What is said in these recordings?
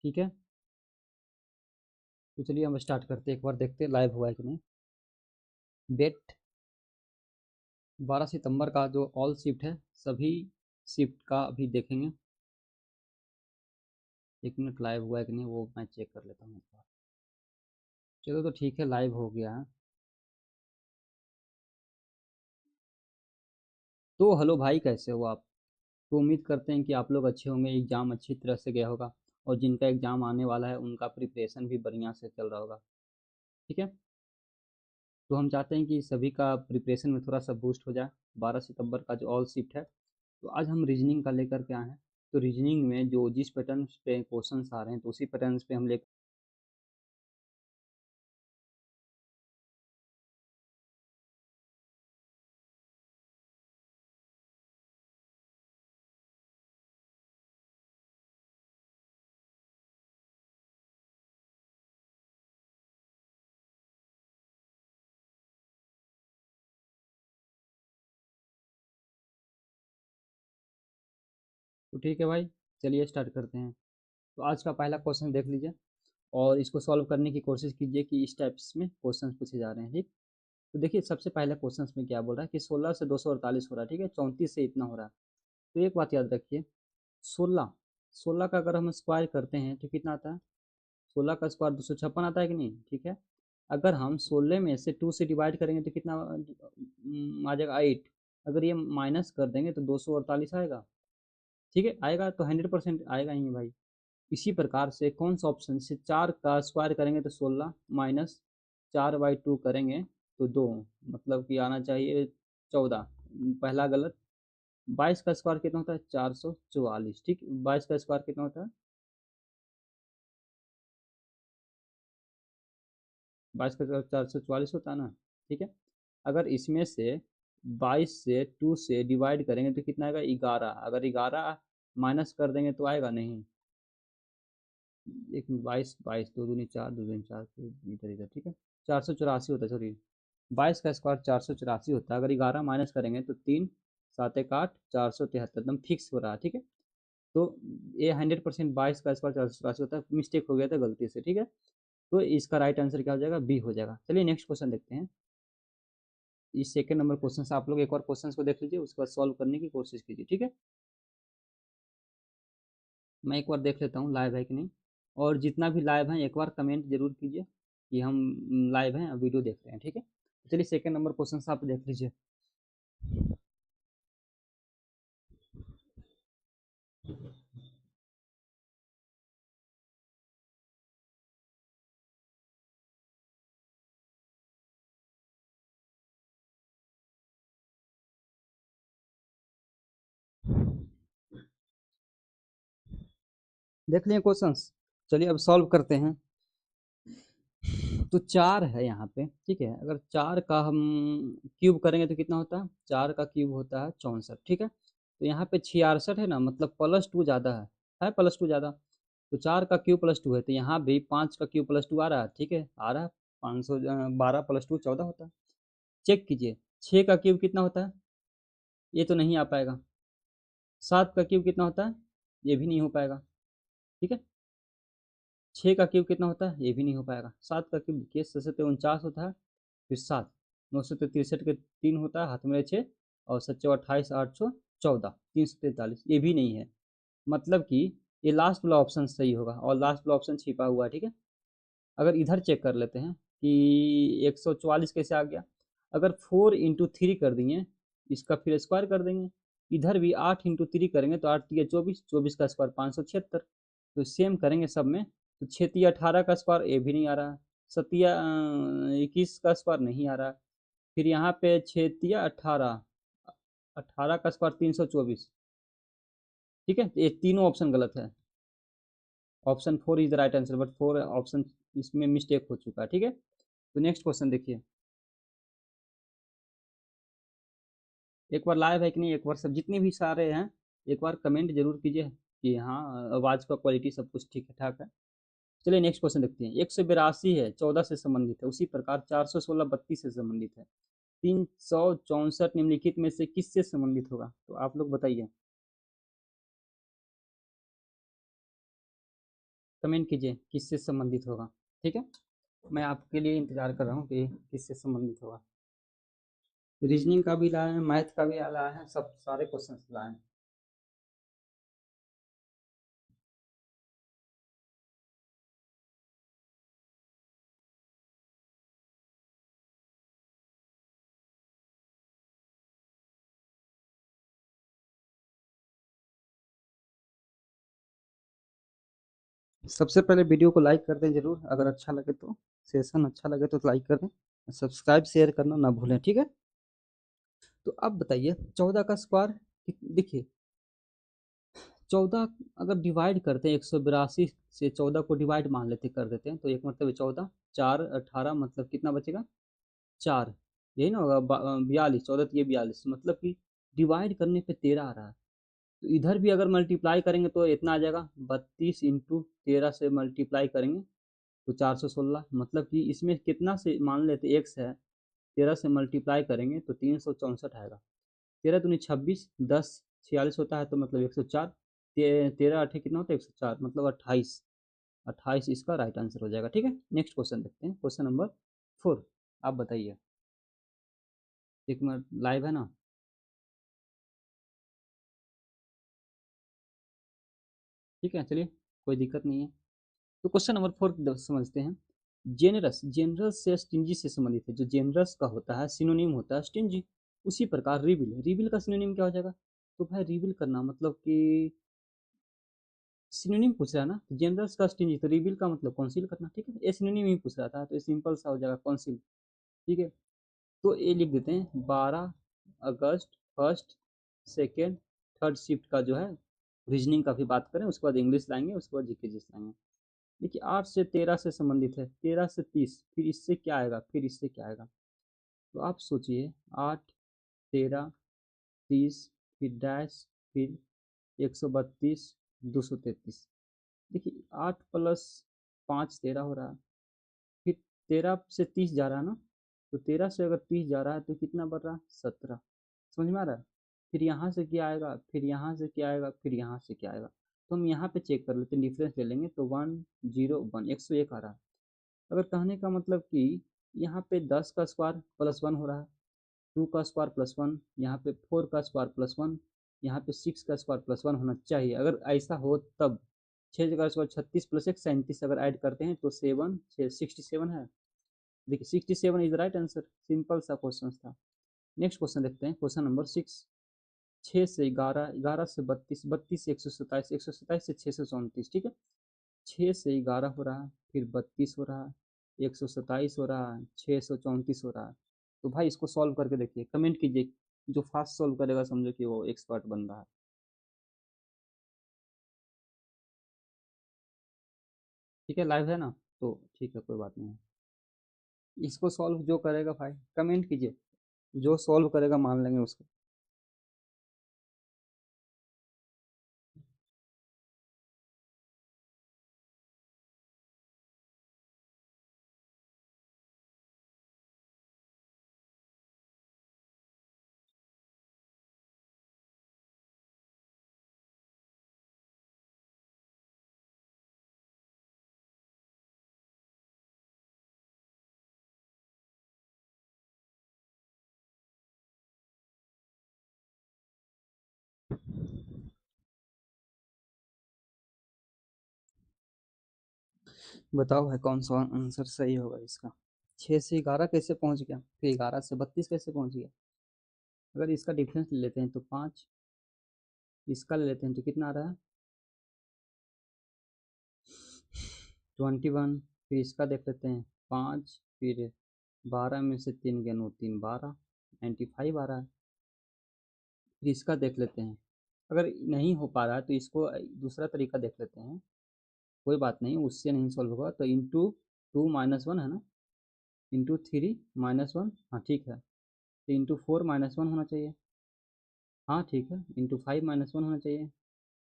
ठीक है, तो चलिए हम स्टार्ट करते हैं, एक बार देखते हैं लाइव हुआ है कि नहीं। डेट 12 सितंबर का जो ऑल शिफ्ट है, सभी शिफ्ट का अभी देखेंगे। एक मिनट, लाइव हुआ है कि नहीं वो मैं चेक कर लेता हूँ एक बार। चलो तो ठीक है, लाइव हो गया है। तो हेलो भाई, कैसे हो आप? तो उम्मीद करते हैं कि आप लोग अच्छे होंगे, एग्ज़ाम अच्छी तरह से गया होगा, और जिनका एग्ज़ाम आने वाला है उनका प्रिपरेशन भी बढ़िया से चल रहा होगा। ठीक है, तो हम चाहते हैं कि सभी का प्रिपरेशन में थोड़ा सा बूस्ट हो जाए। 12 सितंबर का जो ऑल शिफ्ट है, तो आज हम रीजनिंग का लेकर के आए हैं। तो रीजनिंग में जो जिस पैटर्न पे क्वेश्चंस आ रहे हैं, तो उसी पैटर्न पे हम ले। तो ठीक है भाई, चलिए स्टार्ट करते हैं। तो आज का पहला क्वेश्चन देख लीजिए, और इसको सॉल्व करने की कोशिश कीजिए कि इस टाइप्स में क्वेश्चन पूछे जा रहे हैं। ठीक, तो देखिए सबसे पहले क्वेश्चन में क्या बोल रहा है कि 16 से 248 हो रहा है, ठीक है, 34 से इतना हो रहा है। तो एक बात याद रखिए, 16 16 का अगर हम स्क्वायर करते हैं तो कितना आता है? 16 का स्क्वायर 256 आता है कि नहीं? ठीक है, अगर हम 16 में से 2 से डिवाइड करेंगे तो कितना आ जाएगा? 8। अगर ये माइनस कर देंगे तो 248 आएगा। ठीक है, आएगा तो 100% आएगा ही भाई। इसी प्रकार से कौन सा ऑप्शन से 4 का स्क्वायर करेंगे तो 16 माइनस 4/2 करेंगे तो 2, मतलब कि आना चाहिए 14। पहला गलत। 22 का स्क्वायर कितना होता है? 444। ठीक, 22 का स्क्वायर कितना होता है? 22 का स्क्वायर 444 होता है ना। ठीक है, अगर इसमें से 22 से 2 से डिवाइड करेंगे तो कितना आएगा? 11। अगर 11 माइनस कर देंगे तो आएगा नहीं। एक 22 22 दो दूनी 4, दो दूनी 4, इधर इधर। ठीक है, 484 होता है, सॉरी। 22 का स्क्वायर 484 होता है, अगर 11 माइनस करेंगे तो 3 7 1 8 473, एकदम फिक्स हो रहा है। ठीक है, तो ये 100% 22 का स्क्वायर 484 होता है, मिस्टेक हो गया था गलती से। ठीक है, तो इसका राइट आंसर क्या हो जाएगा? बी हो जाएगा। चलिए नेक्स्ट क्वेश्चन देखते हैं। इस सेकंड नंबर क्वेश्चन से आप लोग एक और क्वेश्चन को देख लीजिए, उसके बाद सॉल्व करने की कोशिश कीजिए। ठीक है, मैं एक बार देख लेता हूँ लाइव है कि नहीं, और जितना भी लाइव है एक बार कमेंट जरूर कीजिए कि हम लाइव हैं, वीडियो देख रहे हैं। ठीक है, चलिए सेकंड नंबर क्वेश्चन से आप देख लीजिए। देख लिए क्वेश्चंस, चलिए अब सॉल्व करते हैं। तो 4 है यहाँ पे, ठीक है, अगर 4 का हम क्यूब करेंगे तो कितना होता है? 4 का क्यूब होता है 64। ठीक है, तो यहाँ पे 66 है ना, मतलब +2 ज़्यादा है +2 ज़्यादा। तो 4 का क्यूब +2 है, तो यहाँ भी 5 का क्यूब +2 आ रहा है। ठीक है, आ रहा है। 512 +2 14 होता है। चेक कीजिए, 6 का क्यूब कितना होता है? ये तो नहीं आ पाएगा। 7 का क्यूब कितना होता है? ये भी नहीं हो पाएगा। ठीक है, 6 का क्यूब कितना होता है? ये भी नहीं हो पाएगा। 7 का क्यूब देखिए, 7×7 होता है, फिर 7, 963 के 3 होता है, हाथ में 6, और 7×28 814, 343, ये भी नहीं है। मतलब कि ये लास्ट वाला ऑप्शन सही होगा, और लास्ट वाला ऑप्शन छिपा हुआ है। ठीक है, अगर इधर चेक कर लेते हैं कि 144 कैसे आ गया। अगर 4×3 कर दिए, इसका फिर स्क्वायर कर देंगे। इधर भी 8×3 करेंगे तो 8×3 = 24, 24 का स्क्वायर 576। तो सेम करेंगे सब में, तो 6×18 का स्क्वायर ये भी नहीं आ रहा है। 7×21 का स्क्वायर नहीं आ रहा है। फिर यहाँ पे 6×18, 18 का स्क्वायर 324। ठीक है, ये तीनों ऑप्शन गलत है। Option 4 is the right answer, but 4 option इसमें मिस्टेक हो चुका है। ठीक है, तो नेक्स्ट क्वेश्चन देखिए। एक बार लाइव है कि नहीं, एक बार सब जितने भी सारे हैं एक बार कमेंट जरूर कीजिए कि हाँ आवाज़ का क्वालिटी सब कुछ ठीक ठाक है। चलिए नेक्स्ट क्वेश्चन देखते हैं। 182 है 14 से संबंधित है, उसी प्रकार 416 32 से संबंधित है, 364 निम्नलिखित में से किससे संबंधित होगा? तो आप लोग बताइए। कमेंट कीजिए किससे संबंधित होगा। ठीक है, मैं आपके लिए इंतजार कर रहा हूँ कि किससे संबंधित होगा। रीजनिंग का भी लाए हैं, मैथ का भी लाए हैं, सब सारे क्वेश्चन लाए हैं। सबसे पहले वीडियो को लाइक कर दें जरूर, अगर अच्छा लगे तो, सेशन अच्छा लगे तो लाइक कर दें, सब्सक्राइब शेयर करना ना भूलें। ठीक है, तो अब बताइए 14 का स्क्वायर। देखिए 14 अगर डिवाइड करते हैं, 182 से 14 को डिवाइड मान लेते कर देते हैं, तो एक मतलब 14, 4 18, मतलब कितना बचेगा 4, यही ना होगा 42, 14 ये 42, मतलब कि डिवाइड करने पे 13 आ रहा है। तो इधर भी अगर मल्टीप्लाई करेंगे तो इतना आ जाएगा 32 इंटू 13 से मल्टीप्लाई करेंगे तो 416, मतलब कि इसमें कितना से मान लेते एक्स है, 13 से मल्टीप्लाई करेंगे तो 364 आएगा। 13 दूनी 26, 10 46 होता है तो मतलब 104, 13 8 कितना होता है 104, मतलब 28, 28 इसका राइट आंसर हो जाएगा। ठीक है, नेक्स्ट क्वेश्चन देखते हैं, क्वेश्चन नंबर 4। आप बताइए, एक मिनट लाइव है ना। ठीक है, चलिए कोई दिक्कत नहीं है। तो क्वेश्चन नंबर 4 समझते हैं। जेनरस, जेनरस से स्टिंजी से संबंधित है। जो जेनरस का होता है सिनोनिम होता है स्टिंजी। उसी प्रकार रिविल, रिविल का सिनोनिम क्या हो जाएगा। तो भाई रिविल करना मतलब कि सिनोनिम पूछ रहा है ना, तो जेनरस का स्टिंजी, तो रिविल का मतलब कौंसिल करना। ठीक है, ये सिनोनिम ही पूछ रहा था तो ये सिंपल सा हो जाएगा कौंसिल। ठीक है, तो ये लिख देते हैं 12 अगस्त, फर्स्ट, सेकेंड, थर्ड शिफ्ट का जो है रीजनिंग का भी बात करें, उसके बाद इंग्लिश लाएंगे, उसके बाद जीके लाएंगे। देखिए 8 से 13 से संबंधित है, 13 से 30, फिर इससे क्या आएगा, फिर इससे क्या आएगा। तो आप सोचिए 8, 13, 30, फिर डैश, फिर 132, 233। देखिए 8 प्लस 5 13 हो रहा है, फिर 13 से 30 जा रहा है ना, तो 13 से अगर 30 जा रहा है तो कितना बढ़ रहा है 17। समझ में आ रहा है। फिर यहाँ से क्या आएगा, फिर यहाँ से क्या आएगा, फिर यहाँ से क्या आएगा। तो हम यहाँ पे चेक कर लेते हैं, डिफरेंस ले लेंगे तो 101, 101 आ रहा है। अगर कहने का मतलब कि यहाँ पे 10 का स्क्वायर प्लस 1 हो रहा है, 2 का स्क्वायर प्लस 1, यहाँ पे 4 का स्क्वायर प्लस 1, यहाँ पे 6 का स्क्वायर प्लस 1 होना चाहिए। अगर ऐसा हो तब 6 का स्क्वायर 36 प्लस 1 37, अगर ऐड करते हैं तो 7 67 है। देखिए 67 is the right answer. Simple सा क्वेश्चन था। नेक्स्ट क्वेश्चन देखते हैं, क्वेश्चन नंबर 6। 6 से 11, 11 से 32, 32 से 127, 127 से 634। ठीक है, 6 से 11 हो रहा है, फिर 32 हो रहा है, 127 हो रहा है, 634 हो रहा है। तो भाई इसको सॉल्व करके देखिए, कमेंट कीजिए, जो फास्ट सॉल्व करेगा समझो कि वो एक्सपर्ट बन रहा है। ठीक है, लाइव है ना, तो ठीक है कोई बात नहीं है। इसको सॉल्व जो करेगा भाई कमेंट कीजिए, जो सॉल्व करेगा मान लेंगे उसको। बताओ भाई कौन सा आंसर सही होगा इसका। 6 से 11 कैसे पहुंच गया, फिर 11 से 32 कैसे पहुंच गया। अगर इसका डिफरेंस ले लेते हैं तो 5, इसका ले लेते हैं तो कितना आ रहा है 21, फिर इसका देख लेते हैं 5, फिर 12 में से 3 गया 9 3 12, 95 आ रहा है। फिर इसका देख लेते हैं, अगर नहीं हो पा रहा है तो इसको दूसरा तरीका देख लेते हैं। कोई बात नहीं, उससे नहीं सॉल्व होगा तो इंटू 2 - 1 है ना, इंटू 3 - 1, हाँ ठीक है। तो इंटू 4 - 1 होना चाहिए, हाँ ठीक है। इंटू 5 - 1 होना चाहिए,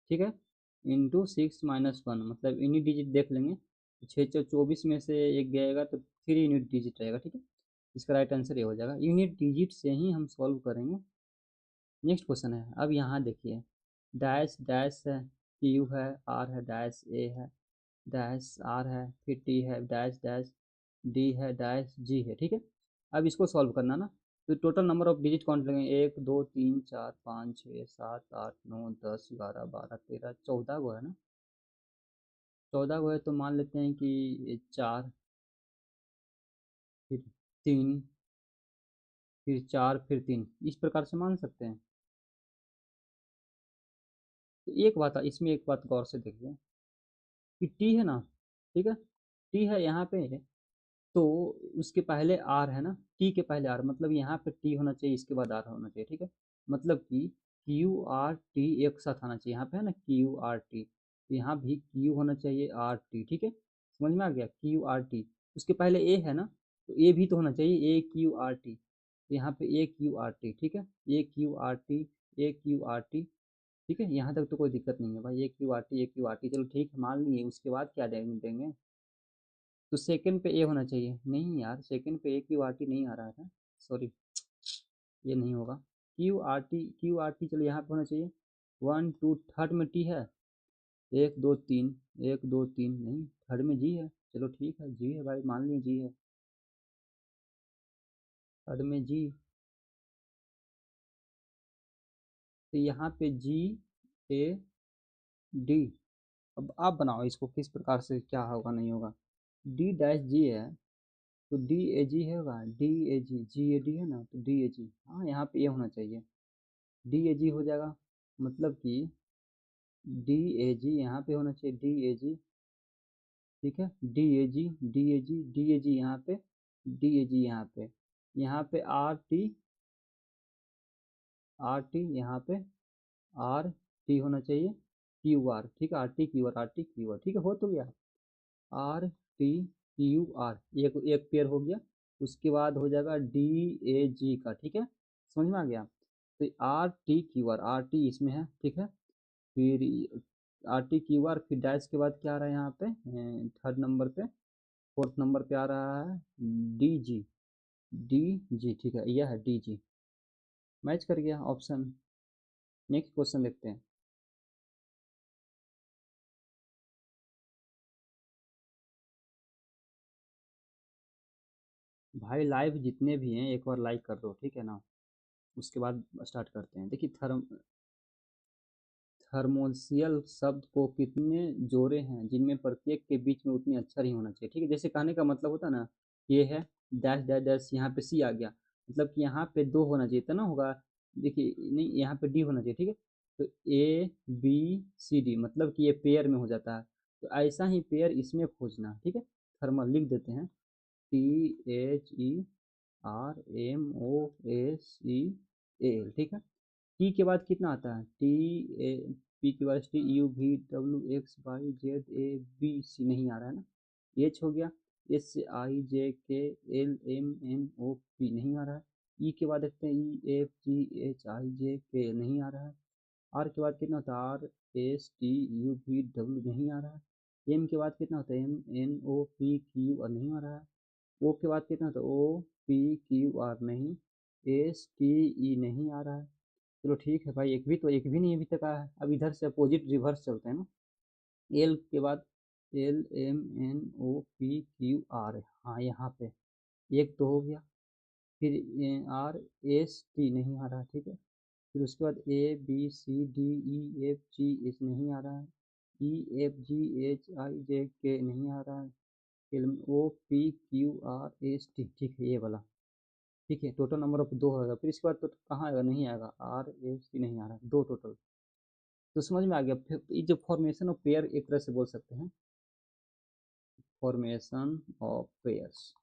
ठीक है। इंटू 6 - 1, मतलब यूनिट डिजिट देख लेंगे। 6 24 में से एक गएगा तो 3 यूनिट डिजिट रहेगा। ठीक है, इसका राइट आंसर ये हो जाएगा, यूनिट डिजिट से ही हम सॉल्व करेंगे। नेक्स्ट क्वेश्चन है, अब यहाँ देखिए डैश डैश है, क्यू है, आर है, डैश ए है, डैश आर है, फिर टी है, डैश डैश डी है, डैश जी है, ठीक है। अब इसको सॉल्व करना ना, तो total number of digit count लगेंगे, 1 2 3 4 5 6 7 8 9 10 11 12 13 14 गो है ना, 14 गो है, तो मान लेते हैं कि 4, फिर 3, फिर 4, फिर 3, इस प्रकार से मान सकते हैं। तो एक बात, इसमें एक बात गौर से देखिए कि टी है ना, ठीक है, टी है यहाँ पे, तो उसके पहले आर है ना, टी के पहले आर, मतलब यहाँ पे टी होना चाहिए, इसके बाद आर होना चाहिए, ठीक है। मतलब कि क्यू आर टी एक साथ आना चाहिए, यहाँ पे है ना क्यू आर टी, तो यहाँ भी क्यू होना चाहिए आर टी, ठीक है, समझ में आ गया, क्यू आर टी। उसके पहले ए है ना, तो ए भी तो होना चाहिए, ए क्यू आर टी, तो यहाँ पे ए क्यू आर टी, ठीक है, ए क्यू आर टी, ए क्यू आर टी, ठीक है, यहाँ तक तो कोई दिक्कत नहीं है भाई, ए क्यू आर टी, ए क्यू आर टी, चलो ठीक है, मान लिए। उसके बाद क्या देंगे, तो सेकंड पे ए होना चाहिए, नहीं यार, सेकंड पे ए क्यू आर टी नहीं आ रहा था, सॉरी, ये नहीं होगा, Q R T, Q R T, चलो यहाँ पे होना चाहिए। 1 2 थर्ड में टी है, 1 2 3, 1 2 3 नहीं, थर्ड में जी है, चलो ठीक है, जी है भाई, मान लिए जी है, थर्ड में जी, तो यहाँ पे जी ए डी। अब आप बनाओ इसको किस प्रकार से, क्या होगा नहीं होगा, डी डैश जी है, तो डी ए जी होगा, D A ji, ji A D है ना, तो डी ए जी, हाँ यहाँ पे ये होना चाहिए, डी ए जी हो जाएगा, मतलब कि डी ए जी यहाँ पे होना चाहिए, डी ए जी, ठीक है, D A G, D A G, D A G यहाँ पे, डी ए जी यहाँ पे आर टी, आर टी यहाँ पे आर टी होना चाहिए, क्यू आर, ठीक है, R T Q R, R T Q R, ठीक है, हो तो गया, आर टी क्यू आर, एक एक पेयर हो गया। उसके बाद हो जाएगा डी ए जी का, ठीक है, समझ में आ गया, तो R T Q R, R T इसमें है, ठीक है, फिर आर टी क्यू आर, फिर डैश के बाद क्या आ रहा है यहाँ पे, थर्ड नंबर पे, फोर्थ नंबर पे आ रहा है डी जी, डी जी, ठीक है, यह है डी जी, मैच कर गया ऑप्शन। नेक्स्ट क्वेश्चन देखते हैं। भाई लाइव जितने भी हैं एक बार लाइक कर दो, ठीक है ना, उसके बाद स्टार्ट करते हैं। देखिए थर्मोशियल शब्द को कितने जोड़े हैं जिनमें प्रत्येक के बीच में उतनी अक्षर ही होना चाहिए, ठीक है, जैसे कहने का मतलब होता है ना, ये है डैश डैश डैश, यहाँ पे सी आ गया, मतलब कि यहाँ पे 2 होना चाहिए, इतना होगा, देखिए नहीं, यहाँ पे डी होना चाहिए, ठीक है, तो ए बी सी डी, मतलब कि ये पेयर में हो जाता है, तो ऐसा ही पेयर इसमें खोजना, ठीक है, थर्मल लिख देते हैं, T H E R M O S E A L, ठीक है। टी के बाद कितना आता है, टी ए, पी के बाद T U V W X Y Z A B C, नहीं आ रहा है ना, एच हो गया, S I J K L M N O P, नहीं आ रहा है, ई के बाद देखते हैं, ई F G H I J के, नहीं आ रहा है, आर के बाद कितना होता है, are S T U V W, नहीं आ रहा है, एम के बाद कितना होता है, M N O P Q, और नहीं आ रहा है, ओ के बाद कितना होता है, ओ पी क्यू आर, नहीं, एस टी ई, नहीं आ रहा है, चलो ठीक है भाई, एक भी तो, एक भी नहीं अभी तक आया है, अब इधर से अपोजिट रिवर्स चलते हैं ना, एल के बाद L M N O P Q R, हाँ यहाँ पे एक तो हो गया, फिर आर एस टी, नहीं आ रहा, ठीक है, फिर उसके बाद A B C D E F G H, नहीं आ रहा है, ई F G H I J के, नहीं आ रहा है, L O P Q R S T, ठीक है, ये वाला, ठीक है, टोटल नंबर ऑफ 2 होगा, फिर इसके बाद तो कहाँ आएगा, नहीं आएगा, आर एस टी, नहीं आ रहा है, 2 टोटल, तो समझ में आ गया, फिर ये जो फॉर्मेशन ऑफ पेयर एक तरह से बोल सकते हैं, फॉर्मेशन ऑफ पेयर्स,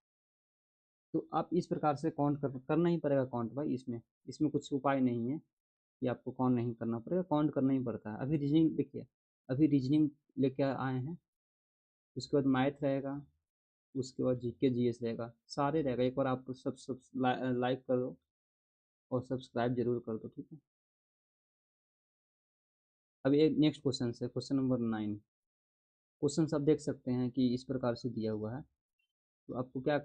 तो आप इस प्रकार से काउंट करना ही पड़ेगा काउंट भाई, इसमें इसमें कुछ उपाय नहीं है कि आपको काउंट नहीं करना पड़ेगा, काउंट करना ही पड़ता है। अभी रीजनिंग देखिए, अभी रीजनिंग लेके आए हैं, उसके बाद मैथ रहेगा, उसके बाद जीके जीएस रहेगा, सारे रहेगा, एक बार आप सब लाइक कर दो और सब्सक्राइब जरूर कर दो, ठीक है। अभी एक नेक्स्ट क्वेश्चन है, क्वेश्चन नंबर 9, क्वेश्चन आप देख सकते हैं कि इस प्रकार से दिया हुआ है, तो आपको क्या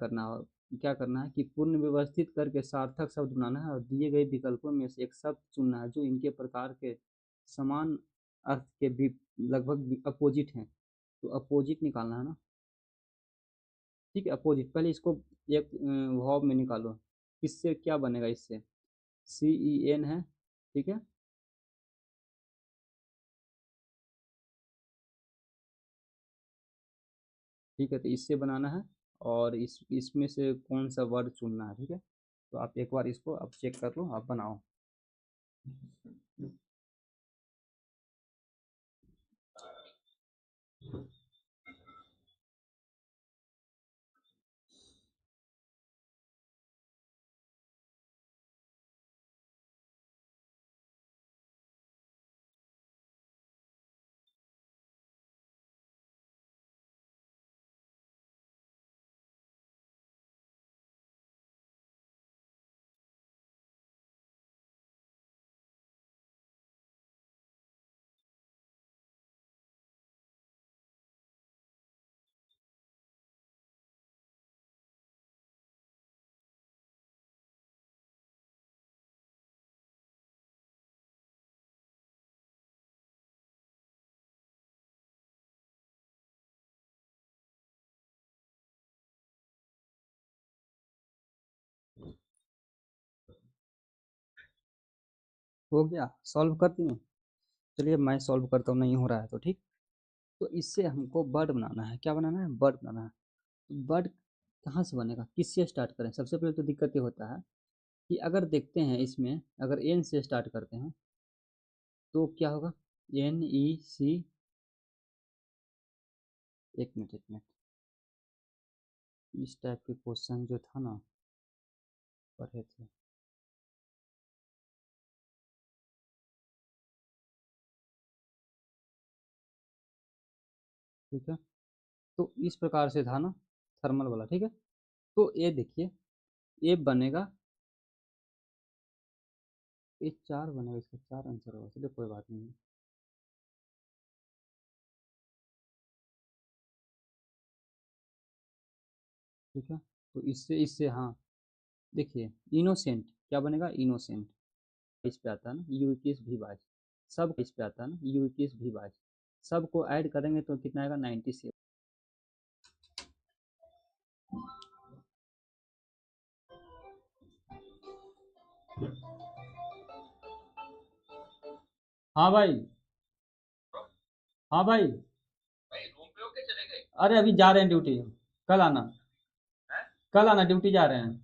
करना है कि पूर्ण व्यवस्थित करके सार्थक शब्द बनाना है, और दिए गए विकल्पों में से एक शब्द चुनना है जो इनके प्रकार के समान अर्थ के भी लगभग अपोजिट हैं, तो अपोजिट निकालना है ना, ठीक है। अपोजिट पहले इसको एक वर्ब में निकालो, किससे क्या बनेगा, इससे CEN है, ठीक है। ठीक है, तो इससे बनाना है, और इसमें से कौन सा वर्ड चुनना है, ठीक है। तो आप एक बार इसको आप चेक कर लो, आप बनाओ। हो गया, सॉल्व कर दिए। चलिए मैं सॉल्व करता हूँ, नहीं हो रहा है तो ठीक। तो इससे हमको वर्ड बनाना है, क्या बनाना है, वर्ड बनाना है। तो वर्ड कहाँ से बनेगा, किससे स्टार्ट करें। सबसे पहले तो दिक्कत ये होता है कि अगर देखते हैं इसमें, अगर एन से स्टार्ट करते हैं तो क्या होगा, NEC, एक मिनट एक मिनट, इस टाइप के क्वेश्चन जो था ना पढ़े थे, ठीक है। तो इस प्रकार से था ना, थर्मल वाला, ठीक है। तो ये देखिए, ये बनेगा, ये चार बनेगा, इसका चार आंसर होगा, चलिए कोई बात नहीं है, ठीक है। तो इससे इससे हाँ, देखिए इनोसेंट क्या बनेगा, इनोसेंट इस पे आता है ना, U21 V22, सब इस पे आता है ना, U21 V22, सबको ऐड करेंगे तो कितना आएगा, 97। हाँ भाई, हाँ भाई, अरे अभी जा रहे हैं ड्यूटी, कल आना, कल आना, ड्यूटी जा रहे हैं।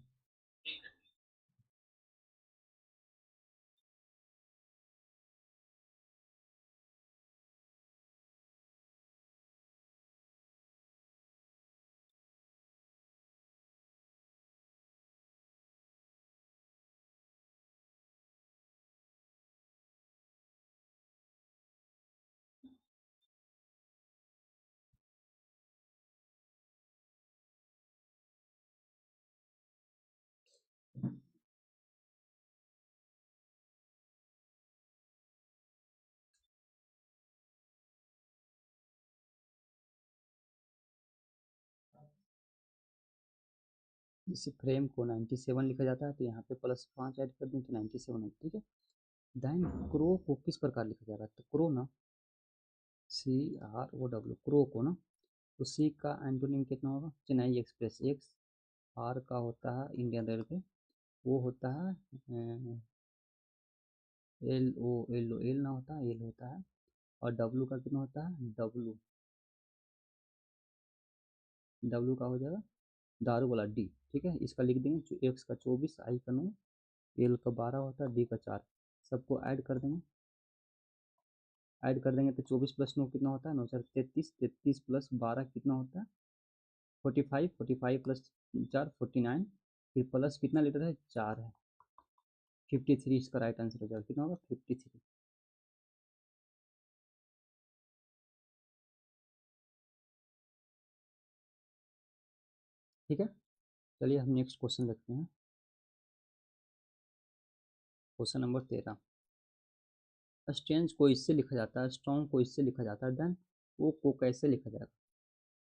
इस फ्रेम को 97 लिखा जाता है, तो यहाँ पे +5 ऐड कर दूँ तो 97 है, ठीक है। देन क्रो को किस प्रकार लिखा जा रहा है, तो क्रो ना, CROW, क्रो को ना, तो C का एंटोनिम कितना होगा, चेन्नई एक्सप्रेस, एक्स। R का होता है इंडियन रेलवे, वो होता है एल ना होता है, एल होता है। और W का कितना होता है, डब्लू का हो जाएगा दारू वाला D, ठीक है। इसका लिख देंगे, एक्स का 24, I का 9, एल का 12 होता है, डी का 4, सबको ऐड कर देंगे। ऐड कर देंगे तो 24 + 9 कितना होता है, 9 4 33, 33 + 12 कितना होता है, 45, 45 + 4 49, फिर प्लस कितना लीटर है, 4 है, 53 इसका राइट आंसर हो जाएगा, कितना होगा, 53, ठीक है। चलिए हम नेक्स्ट क्वेश्चन देखते हैं, क्वेश्चन नंबर 13। स्ट्रेंज को इससे लिखा जाता है, स्ट्रॉन्ग को इससे लिखा जाता है, देन ओ को कैसे लिखा जाएगा।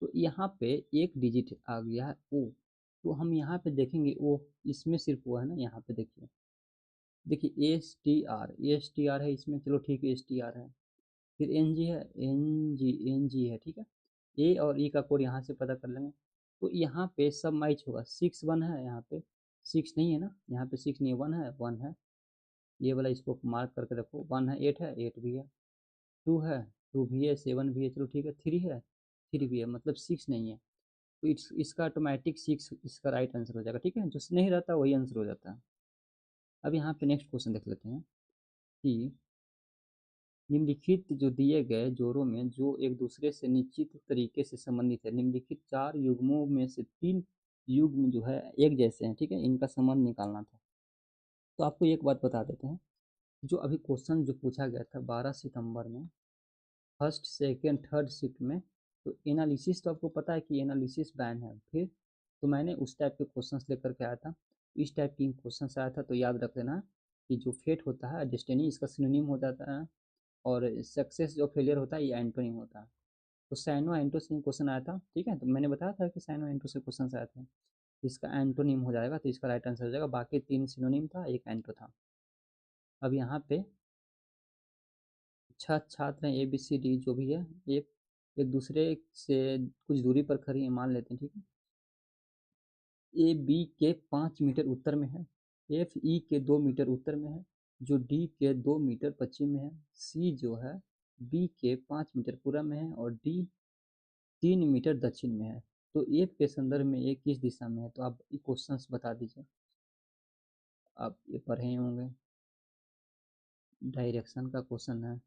तो यहाँ पे एक डिजिट आ गया है ओ, तो हम यहाँ पे देखेंगे ओ, इसमें सिर्फ वो है ना, यहाँ पे देखिए, देखिए एस टी आर है इसमें, चलो ठीक है, एस टी आर है, फिर एन जी है, एन जी है, ठीक है। ए और ई का कोड यहाँ से पता कर लेंगे। तो यहाँ पे सब मैच होगा, 6 1 है, यहाँ पे 6 नहीं है ना, यहाँ पे 6 नहीं है, 1 है, 1 है, ये वाला इसको मार्क करके रखो, 1 है, 8 है, 8 भी है, 2 है, 2 भी है, 7 भी है, चलो ठीक है, 3 है, 3 भी है, मतलब 6 नहीं है। तो इसका ऑटोमेटिक 6 इसका राइट आंसर हो जाएगा, ठीक है, जो नहीं रहता वही आंसर हो जाता है। अब यहाँ पे नेक्स्ट क्वेश्चन देख लेते हैं कि निम्नलिखित जो दिए गए जोड़ों में जो एक दूसरे से निश्चित तरीके से संबंधित है, निम्नलिखित 4 युग्मों में से 3 युग्म जो है एक जैसे हैं, ठीक है, इनका संबंध निकालना था। तो आपको एक बात बता देते हैं, जो अभी क्वेश्चन जो पूछा गया था 12 सितंबर में फर्स्ट सेकेंड थर्ड शिफ्ट में, तो एनालिसिस तो आपको पता है कि एनालिसिस बैन है, फिर तो मैंने उस टाइप के क्वेश्चंस लेकर के आया था, इस टाइप की क्वेश्चंस आया था, तो याद रख लेना कि जो फेट होता है डेस्टिनी इसका सिनोनिम हो जाता है, और सक्सेस जो फेलियर होता है ये एंटोनिम होता है। तो साइनो एंटो से क्वेश्चन आया था, ठीक है, तो मैंने बताया था कि साइनो एंटो से क्वेश्चन आया था, इसका एंटोनिम हो जाएगा, तो इसका राइट आंसर हो जाएगा, बाकी 3 सिनोनिम था, एक एंटो था। अब यहाँ पे 6 छात्र हैं, ए बी सी डी जो भी है, एक एक दूसरे से कुछ दूरी पर खड़ी है, मान लेते हैं, ठीक है, ए बी के 5 मीटर उत्तर में है, एफ ई के 2 मीटर उत्तर में है, जो डी के 2 मीटर पश्चिम में है, सी जो है बी के 5 मीटर पूर्व में है, और डी 3 मीटर दक्षिण में है। तो एफ के संदर्भ में ए किस दिशा में है, तो आप ये क्वेश्चंस बता दीजिए, आप ये पढ़े होंगे, डायरेक्शन का क्वेश्चन है,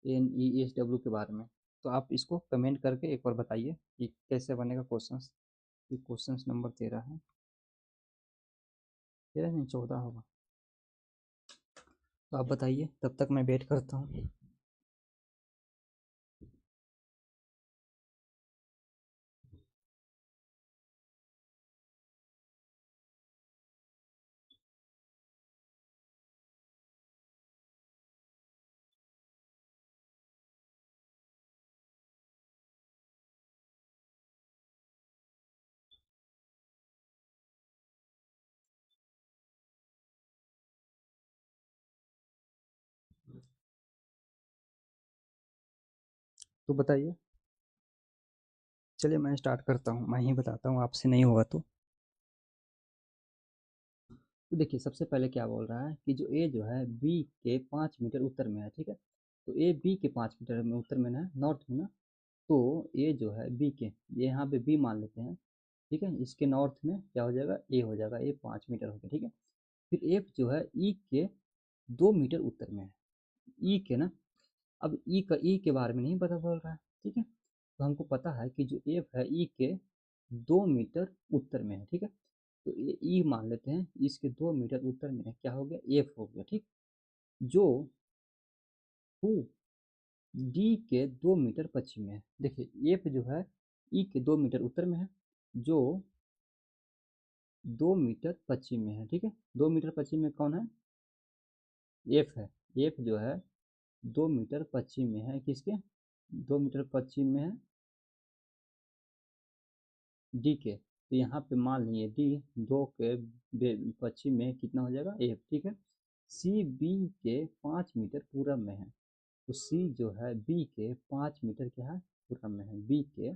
एन ई एस डब्ल्यू के बारे में। तो आप इसको कमेंट करके एक बार बताइए कि कैसे बनेगा क्वेश्चंस। ये क्वेश्चंस नंबर 13 है, 13 नहीं 14 होगा, तो आप बताइए, तब तक मैं वेट करता हूँ। तो बताइए, चलिए मैं स्टार्ट करता हूँ, मैं ही बताता हूँ, आपसे नहीं होगा तो देखिए, सबसे पहले क्या बोल रहा है कि जो ए जो है बी के 5 मीटर उत्तर में है, ठीक है, तो ए बी के 5 मीटर में उत्तर में है, नॉर्थ में ना, तो ए जो है बी के, ये यहाँ पे बी मान लेते हैं, ठीक है, इसके नॉर्थ में क्या हो जाएगा, ए हो जाएगा, ए 5 मीटर हो गया, ठीक है, फिर एफ जो है ई के 2 मीटर उत्तर में है, ई के ना, अब ई के बारे में नहीं पता बोल रहा है, ठीक है, तो हमको पता है कि जो एफ है ई के 2 मीटर उत्तर में है, ठीक है, तो ये ई मान लेते हैं, इसके 2 मीटर उत्तर में है, क्या हो गया, एफ हो गया, ठीक, जो हु डी के 2 मीटर पश्चिम में है, देखिए एफ जो है ई के 2 मीटर उत्तर में है, जो 2 मीटर पश्चिम में है, ठीक है, 2 मीटर पश्चिम में कौन है, एफ है, एफ जो है 2 मीटर पश्चिम में है, किसके, 2 मीटर पश्चिम में है डी के, तो यहाँ पे मान लीजिए डी 2 के पश्चिम में कितना हो जाएगा, एफ, ठीक है, सी बी के 5 मीटर पूरब में है, तो सी जो है बी के 5 मीटर क्या है, पूरब में है, बी के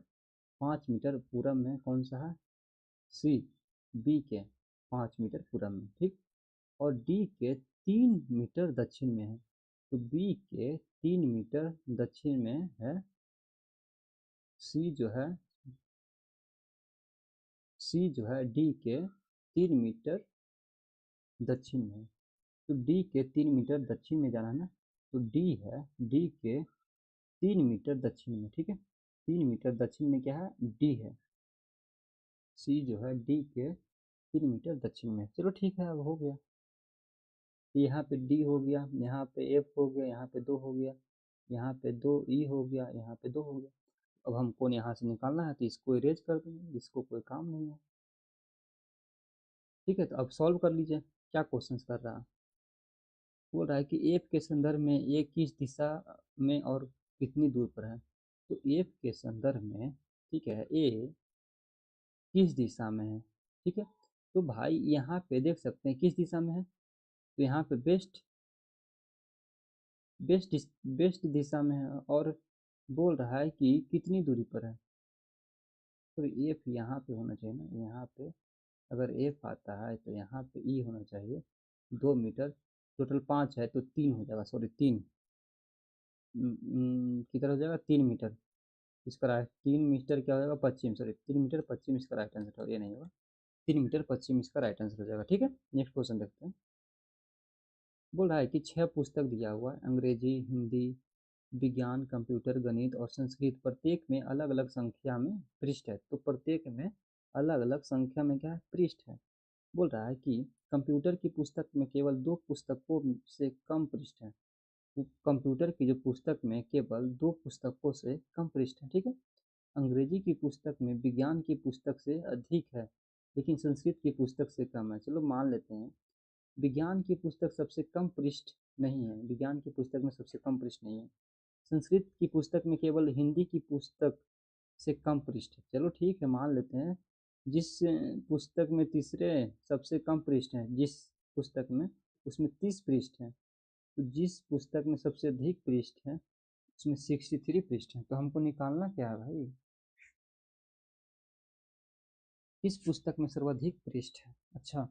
5 मीटर पूरब में कौन सा है, सी बी के 5 मीटर पूरब में, ठीक, और डी के 3 मीटर दक्षिण में है, तो बी के 3 मीटर दक्षिण में है, सी जो है सी जो है डी के 3 मीटर दक्षिण में है, तो डी के 3 मीटर दक्षिण में जाना है ना, तो डी है डी के 3 मीटर दक्षिण में, ठीक है, 3 मीटर दक्षिण में क्या है, डी है, सी जो है डी के 3 मीटर दक्षिण में, चलो ठीक है, अब हो गया, यहाँ पे डी हो गया, यहाँ पे एफ हो गया, यहाँ पे 2 हो गया, यहाँ पे 2 ई हो गया, यहाँ पे 2 हो गया, अब हमको यहाँ से निकालना है, तो इसको इरेज कर देंगे, इसको कोई काम नहीं है, ठीक है, तो अब सॉल्व कर लीजिए, क्या क्वेश्चन कर रहा है, बोल रहा है कि एफ के संदर्भ में ए किस दिशा में और कितनी दूर पर है, तो एफ के संदर्भ में, ठीक है, ए किस दिशा में है, ठीक है, तो भाई यहाँ पे देख सकते हैं किस दिशा में है, तो यहाँ पे बेस्ट बेस्ट दिशा में है, और बोल रहा है कि कितनी दूरी पर है, तो एफ यहाँ पे होना चाहिए ना, यहाँ पे अगर एफ आता है तो यहाँ पे ई होना चाहिए 2 मीटर, टोटल 5 है तो 3 हो जाएगा, सॉरी 3 किधर हो जाएगा 3 मीटर, इसका राइट 3 मीटर क्या हो जाएगा पश्चिम, सॉरी 3 मीटर पश्चिम इसका राइट आंसर हो, ये नहीं होगा, 3 मीटर पश्चिम इसका राइट आंसर हो जाएगा। ठीक है, नेक्स्ट क्वेश्चन देखते हैं। बोल रहा है कि 6 पुस्तक दिया हुआ है, अंग्रेजी, हिंदी, विज्ञान, कंप्यूटर, गणित और संस्कृत, प्रत्येक में अलग अलग संख्या में पृष्ठ है। तो प्रत्येक में अलग अलग संख्या में क्या है, पृष्ठ है। बोल रहा है कि कंप्यूटर की पुस्तक में केवल 2 पुस्तकों से कम पृष्ठ है। कंप्यूटर की जो पुस्तक में केवल 2 पुस्तकों से कम पृष्ठ है। ठीक है, अंग्रेजी की पुस्तक में विज्ञान की पुस्तक से अधिक है, लेकिन संस्कृत की पुस्तक से कम है। चलो मान लेते हैं विज्ञान की पुस्तक सबसे कम पृष्ठ नहीं है, विज्ञान की पुस्तक में सबसे कम पृष्ठ नहीं है। संस्कृत की पुस्तक में केवल हिंदी की पुस्तक से कम पृष्ठ है। चलो ठीक है, मान लेते हैं जिस पुस्तक में तीसरे सबसे कम पृष्ठ हैं, जिस पुस्तक में उसमें 30 पृष्ठ हैं, तो जिस पुस्तक में सबसे अधिक पृष्ठ है उसमें 63 पृष्ठ हैं। तो हमको निकालना क्या है भाई, किस पुस्तक में सर्वाधिक पृष्ठ है। अच्छा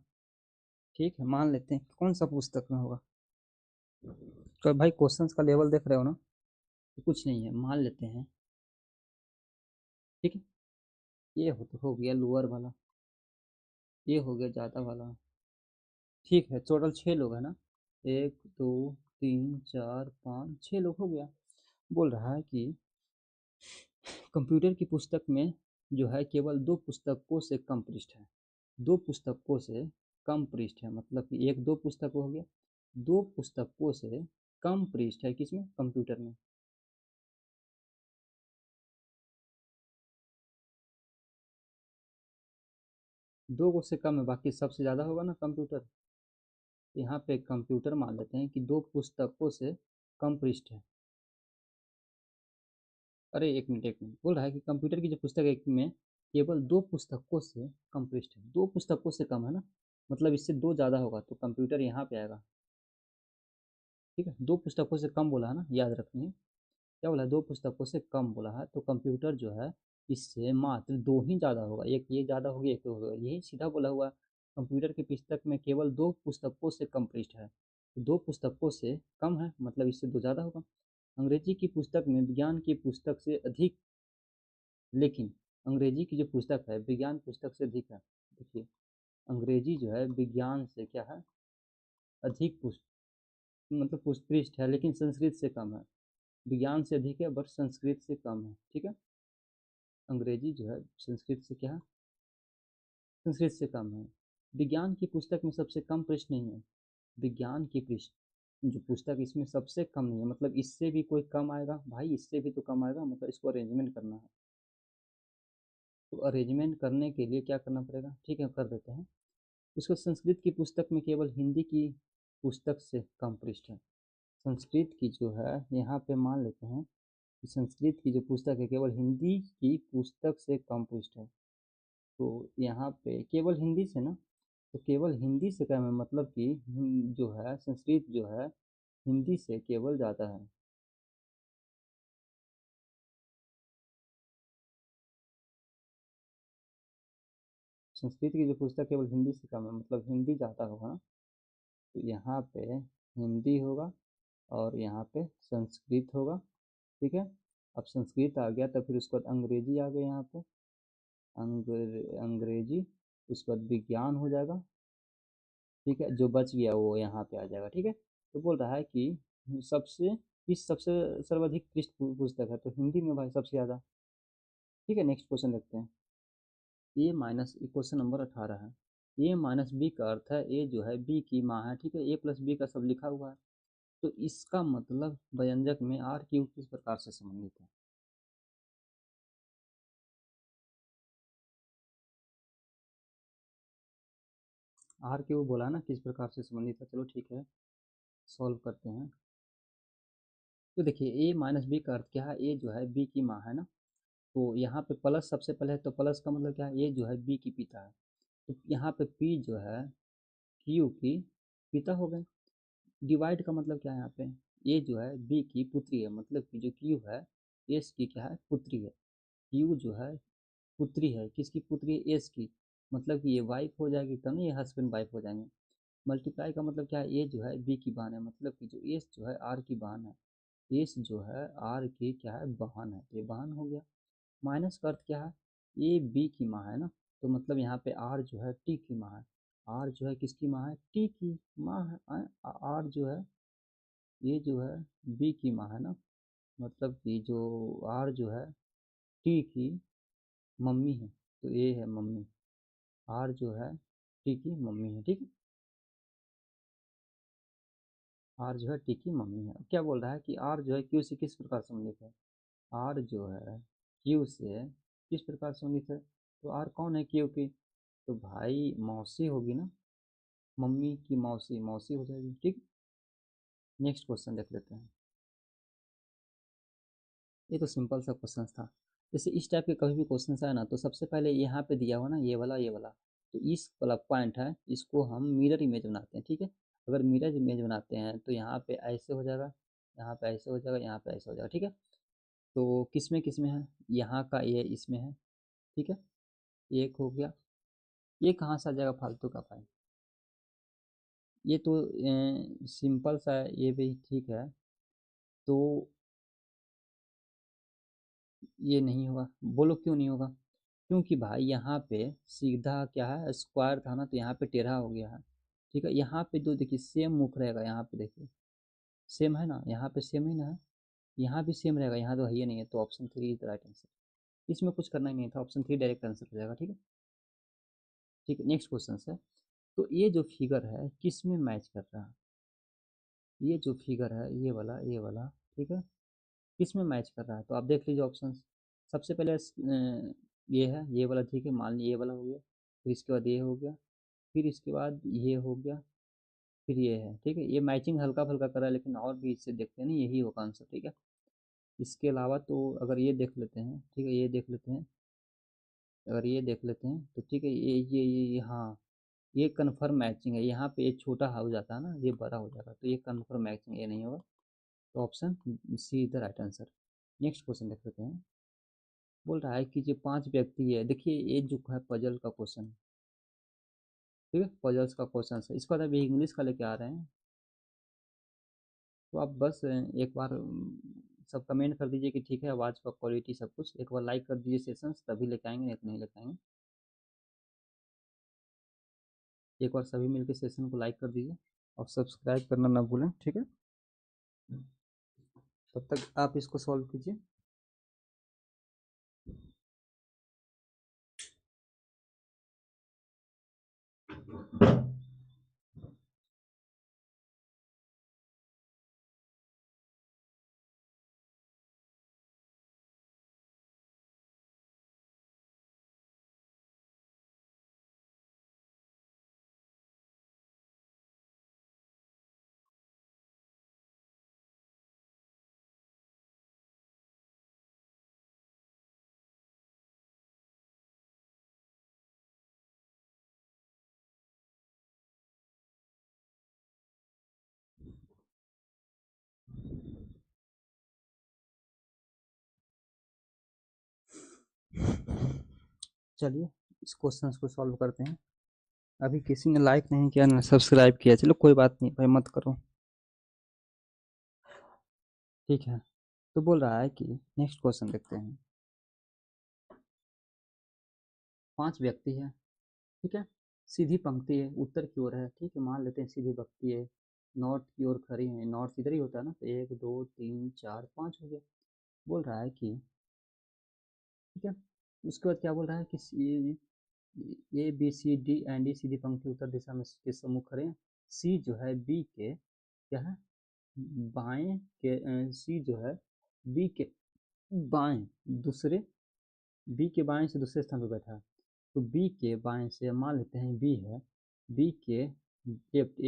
ठीक है, मान लेते हैं कौन सा पुस्तक में होगा। तो भाई क्वेश्चंस का लेवल देख रहे हो ना, तो कुछ नहीं है, मान लेते हैं। ठीक है, ये हो गया लोअर वाला, ये हो गया ज़्यादा वाला। ठीक है, टोटल 6 लोग हैं ना, 1 2 3 4 5 6 लोग हो गया। बोल रहा है कि कंप्यूटर की पुस्तक में जो है केवल 2 पुस्तकों से कम पृष्ठ है। 2 पुस्तकों से कम पृष्ठ है, मतलब कि 1 2 पुस्तक हो गया, 2 पुस्तकों से कम पृष्ठ है किसमें, कंप्यूटर में। 2 से कम है, बाकी सबसे ज़्यादा होगा ना कंप्यूटर। यहाँ पे कंप्यूटर मान लेते हैं कि 2 पुस्तकों से कम पृष्ठ है। अरे एक मिनट बोल रहा है कि कंप्यूटर की जो पुस्तक है में केवल 2 पुस्तकों से कम पृष्ठ है, 2 पुस्तकों से कम है ना, मतलब इससे 2 ज़्यादा होगा तो कंप्यूटर यहाँ पे आएगा। ठीक है, 2 पुस्तकों से कम बोला है ना, याद रखिए क्या बोला है, 2 पुस्तकों से कम बोला है, तो कंप्यूटर जो है इससे मात्र 2 ही ज़्यादा होगा, एक ये ज़्यादा होगी एक होगा, यही सीधा बोला हुआ। कंप्यूटर की पुस्तक में केवल 2 पुस्तकों से कम पृष्ठ है, तो 2 पुस्तकों से कम है मतलब इससे 2 ज़्यादा होगा। अंग्रेजी की पुस्तक में विज्ञान की पुस्तक से अधिक, लेकिन अंग्रेजी की जो पुस्तक है विज्ञान पुस्तक से अधिक है। देखिए अंग्रेजी जो है विज्ञान से क्या है, अधिक मतलब पृष्ठ है, लेकिन संस्कृत से कम है। विज्ञान से अधिक है बट संस्कृत से कम है। ठीक है, अंग्रेजी जो है संस्कृत से क्या है, संस्कृत से कम है। विज्ञान की पुस्तक में सबसे कम पृष्ठ नहीं है, विज्ञान की पृष्ठ जो पुस्तक इसमें सबसे कम नहीं है, मतलब इससे भी कोई कम आएगा भाई, इससे भी तो कम आएगा, मतलब इसको अरेंजमेंट करना है। तो अरेंजमेंट करने के लिए क्या करना पड़ेगा, ठीक है कर देते हैं। उसको संस्कृत की पुस्तक में केवल हिंदी की पुस्तक से कम पृष्ठ है। संस्कृत की जो है यहाँ पे मान लेते हैं कि संस्कृत की जो पुस्तक है केवल हिंदी की पुस्तक से कम पृष्ठ है। तो यहाँ पे केवल हिंदी से ना, तो केवल हिंदी से कम है, मतलब कि जो है संस्कृत जो है हिंदी से केवल ज़्यादा है। संस्कृत की जो पुस्तक केवल हिंदी से कम है, मतलब हिंदी ज़्यादा होगा ना, तो यहाँ पे हिंदी होगा और यहाँ पे संस्कृत होगा। ठीक है, अब संस्कृत आ गया तो फिर उसके बाद अंग्रेजी आ गया यहाँ पे, अंग्रेजी, उसके बाद विज्ञान हो जाएगा। ठीक है, जो बच गया वो यहाँ पे आ जाएगा। ठीक है, तो बोल रहा है कि सबसे किस सबसे सर्वाधिक पृष्ठ पुस्तक है, तो हिंदी में भाई सबसे ज़्यादा। ठीक है, नेक्स्ट क्वेश्चन देखते हैं। ए माइनस, क्वेश्चन नंबर 18 है। ए माइनस बी का अर्थ है ए जो है बी की माँ है। ठीक है, ए प्लस बी का सब लिखा हुआ है, तो इसका मतलब व्यंजक में आर क्यूब किस प्रकार से संबंधित है। आर क्यूब बोला ना किस प्रकार से संबंधित है, चलो ठीक है सॉल्व करते हैं। तो देखिए ए माइनस बी का अर्थ क्या है, ए जो है बी की माँ है ना, तो यहाँ पे प्लस सबसे पहले है, तो प्लस का मतलब क्या है, ए जो है बी की पिता है, तो यहाँ पे पी जो है क्यू की पिता हो गए। डिवाइड का मतलब क्या है, यहाँ पे ए जो है बी की पुत्री है, मतलब कि जो क्यू है एस की क्या है, पुत्री है। क्यू जो है पुत्री है, किसकी पुत्री है? एस की। मतलब कि ये वाइफ हो जाएगी तब ना ये हस्बैंड वाइफ हो जाएंगे। मल्टीप्लाई का मतलब क्या है? ए जो है बी की बहन है, मतलब कि जो एस जो है आर की बहन है। एस जो है आर की क्या है? बहन है, तो ये बहन हो गया। माइनस का अर्थ क्या है? ए बी की माँ है ना, तो मतलब यहाँ पे आर जो है टी की माँ है। आर जो है किसकी माँ है? टी की माँ है। आर जो है ये जो है बी की माँ है ना, मतलब कि जो आर जो है टी की मम्मी है, तो ये है मम्मी। आर जो है टी की मम्मी है, ठीक है। आर जो है टी की मम्मी है। क्या बोल रहा है कि आर जो है क्यू से किस प्रकार संबंधित है? आर जो है क्यू से किस प्रकार संबंधित है? तो आर कौन है क्यू की? तो भाई मौसी होगी ना, मम्मी की मौसी, मौसी हो जाएगी, ठीक। नेक्स्ट क्वेश्चन देख लेते हैं। ये तो सिंपल सा क्वेश्चन था। जैसे इस टाइप के कभी भी क्वेश्चन आए ना, तो सबसे पहले यहाँ पे दिया हुआ ना ये वाला ये वाला, तो इस वाला पॉइंट है, इसको हम मिरर इमेज बनाते हैं, ठीक है। अगर मिरर इमेज बनाते हैं तो यहाँ पे ऐसे हो जाएगा, यहाँ पे ऐसे हो जाएगा, यहाँ पे ऐसे हो जाएगा, ठीक है। तो किस में है? यहाँ का ये इसमें है, ठीक है। एक हो गया। ये कहाँ से आ जाएगा फालतू का भाई? ये तो सिंपल सा है, ये भी ठीक है। तो ये नहीं होगा, बोलो क्यों नहीं होगा? क्योंकि भाई यहाँ पे सीधा क्या है? स्क्वायर था ना, तो यहाँ पे टेढ़ा हो गया है, ठीक है। यहाँ पे जो देखिए सेम मुख रहेगा, यहाँ पे देखिए सेम है ना, यहाँ पे सेम ही ना है, यहाँ भी सेम रहेगा, यहाँ तो है ही नहीं है, तो option 3 is the right answer. इसमें कुछ करना ही नहीं था, ऑप्शन 3 डायरेक्ट आंसर हो जाएगा, ठीक है। ठीक है, नेक्स्ट क्वेश्चन है। तो ये जो फिगर है किस में मैच कर रहा है? ये जो फिगर है ये वाला, ठीक है, किस में मैच कर रहा है? तो आप देख लीजिए ऑप्शन। सबसे पहले ये है, ये वाला, ठीक है, मान लीजिए ये वाला हो गया, फिर इसके बाद ये हो गया, फिर इसके बाद ये हो गया, फिर ये है, ठीक है। ये मैचिंग हल्का फुल्का कर रहा है, लेकिन और भी इससे देखते हैं ना, यही होगा आंसर, ठीक है। इसके अलावा तो अगर ये देख लेते हैं, ठीक है, ये देख लेते हैं, अगर ये देख लेते हैं तो ठीक है, ये हाँ, ये कन्फर्म मैचिंग है। यहाँ पे ये छोटा हो जाता है ना, ये बड़ा हो जाता है, तो ये कन्फर्म मैचिंग, ये नहीं होगा। तो option C is the right answer. Next question देख लेते हैं। बोल रहा है कि जो 5 व्यक्ति है, देखिए ये जो है पजल का क्वेश्चन, ठीक है, पजल्स का क्वेश्चन है। इसको अभी इंग्लिश का लेके आ रहे हैं, तो आप बस एक बार सब कमेंट कर दीजिए कि ठीक है, आवाज़ का क्वालिटी सब कुछ, एक बार लाइक कर दीजिए सेशंस, तभी लेके आएंगे, नहीं तो नहीं लेके आएंगे। एक बार सभी मिलकर सेशन को लाइक कर दीजिए और सब्सक्राइब करना ना भूलें, ठीक है। तब तक आप इसको सॉल्व कीजिए। चलिए इस क्वेश्चन को सॉल्व करते हैं। अभी किसी ने लाइक नहीं किया ना सब्सक्राइब किया, चलो कोई बात नहीं भाई, मत करो, ठीक है। तो बोल रहा है कि नेक्स्ट क्वेश्चन देखते हैं। 5 व्यक्ति है, ठीक है, सीधी पंक्ति है, उत्तर की ओर है, ठीक है, मान लेते हैं सीधी पंक्ति है, नॉर्थ की ओर खड़ी है, नॉर्थ इधर ही होता है ना, तो 1 2 3 4 5 हो गया। बोल रहा है कि ठीक है, उसके बाद क्या बोल रहा है कि A B C D and D सीधी पंक्ति उत्तर दिशा में के सम्मुख खड़े हैं। सी जो है बी के क्या है? बाएं के, सी जो है बी के बाएं दूसरे, बी के बाएं से दूसरे स्थान पर बैठा है। तो बी के बाएं से मान लेते हैं बी है, बी के